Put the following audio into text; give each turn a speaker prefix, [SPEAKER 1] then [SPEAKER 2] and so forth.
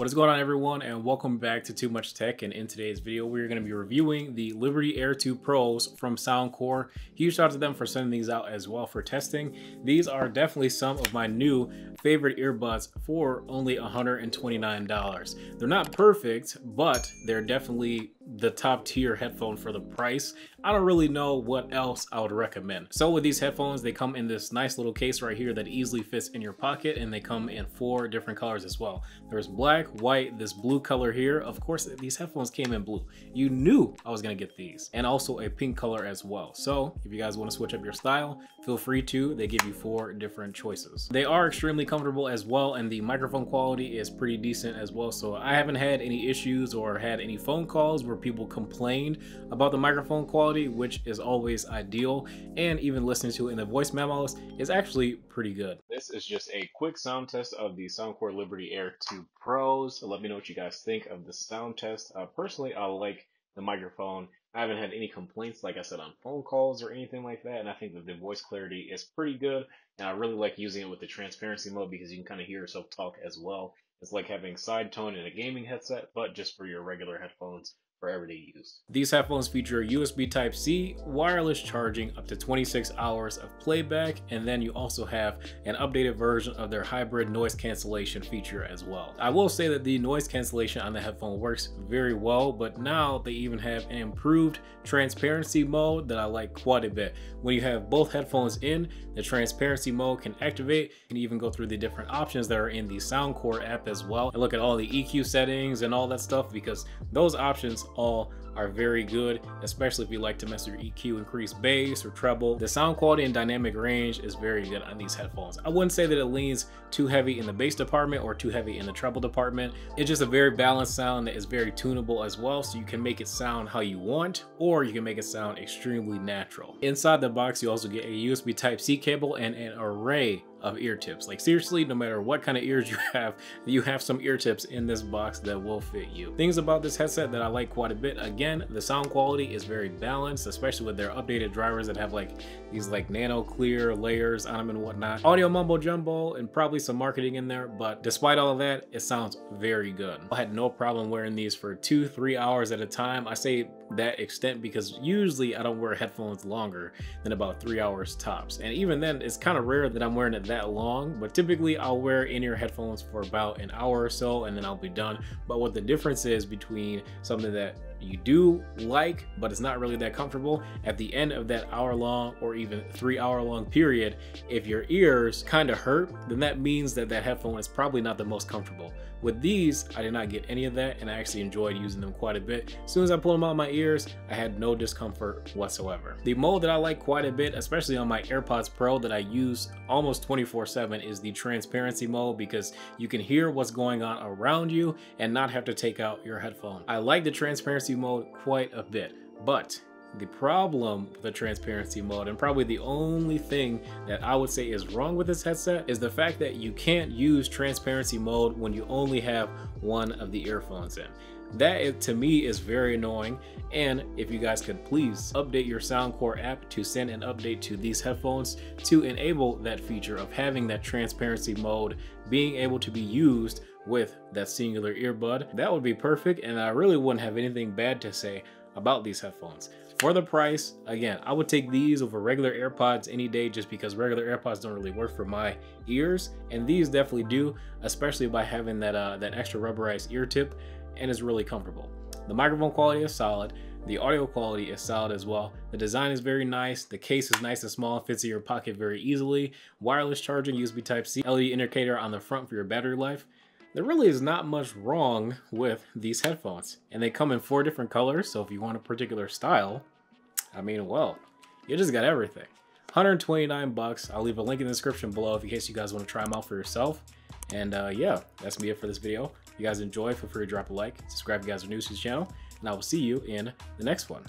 [SPEAKER 1] What is going on, everyone, and welcome back to Too Much Tech. And in today's video, we're going to be reviewing the Liberty Air 2 Pros from Soundcore. Huge shout out to them for sending these out as well for testing. These are definitely some of my new favorite earbuds for only $129. They're not perfect, but they're definitely the top tier headphone for the price. I don't really know what else I would recommend. So with these headphones, they come in this nice little case right here that easily fits in your pocket, and they come in 4 different colors as well. There's black, white, this blue color here. Of course, these headphones came in blue. You knew I was gonna get these, and also a pink color as well. So if you guys want to switch up your style, feel free to. They give you 4 different choices. They are extremely comfortable as well, and the microphone quality is pretty decent as well. So I haven't had any issues or had any phone calls where people complained about the microphone quality, which is always ideal. And even listening to it in the voice memos is actually pretty good. This is just a quick sound test of the Soundcore Liberty Air 2 Pros. So let me know what you guys think of the sound test. Personally, I like the microphone. I haven't had any complaints, like I said, on phone calls or anything like that, and I think that the voice clarity is pretty good, and I really like using it with the transparency mode because you can kind of hear yourself talk as well. It's like having side tone in a gaming headset, but just for your regular headphones for everyday use. These headphones feature USB Type-C, wireless charging, up to 26 hours of playback, and then you also have an updated version of their hybrid noise cancellation feature as well. I will say that the noise cancellation on the headphone works very well, but now they even have an improved transparency mode that I like quite a bit. When you have both headphones in, the transparency mode can activate. You can even go through the different options that are in the Soundcore app as well, and look at all the EQ settings and all that stuff, because those options all are very good, especially if you like to mess with your EQ, increase bass or treble. The sound quality and dynamic range is very good on these headphones. I wouldn't say that it leans too heavy in the bass department or too heavy in the treble department. It's just a very balanced sound that is very tunable as well, so you can make it sound how you want, or you can make it sound extremely natural. Inside the box, you also get a USB Type-C cable and an array of ear tips. Like, seriously, no matter what kind of ears you have some ear tips in this box that will fit you. Things about this headset that I like quite a bit: again, the sound quality is very balanced, especially with their updated drivers that have like these like nano clear layers on them and whatnot. Audio mumbo jumbo and probably some marketing in there, but despite all of that, it sounds very good. I had no problem wearing these for 2-3 hours at a time. I say that extent because usually I don't wear headphones longer than about 3 hours tops, and even then it's kind of rare that I'm wearing it that long, but typically I'll wear in-ear headphones for about an hour or so and then I'll be done. But what the difference is between something that you do like but it's not really that comfortable, at the end of that hour-long or even 3-hour-long period, if your ears kind of hurt, then that means that that headphone is probably not the most comfortable. With these, I did not get any of that, and I actually enjoyed using them quite a bit. As soon as I pulled them out of my ears, I had no discomfort whatsoever. The mode that I like quite a bit, especially on my AirPods Pro that I use almost 24/7, is the transparency mode, because you can hear what's going on around you and not have to take out your headphone. I like the transparency mode quite a bit, but the problem with the transparency mode, and probably the only thing that I would say is wrong with this headset, is the fact that you can't use transparency mode when you only have one of the earphones in. That, to me, is very annoying. And if you guys could please update your Soundcore app to send an update to these headphones to enable that feature of having that transparency mode being able to be used with that singular earbud, that would be perfect, and I really wouldn't have anything bad to say about these headphones. For the price, again, I would take these over regular AirPods any day, just because regular AirPods don't really work for my ears, and these definitely do, especially by having that that extra rubberized ear tip, and it's really comfortable. The microphone quality is solid. The audio quality is solid as well. The design is very nice. The case is nice and small, fits in your pocket very easily. Wireless charging, USB Type-C, LED indicator on the front for your battery life. There really is not much wrong with these headphones, and they come in 4 different colors, so if you want a particular style, I mean, well, you just got everything. 129 bucks. I'll leave a link in the description below in case you guys want to try them out for yourself. And yeah, that's me it for this video. If you guys enjoyed, feel free to drop a like, subscribe if you guys are new to this channel, and I will see you in the next one.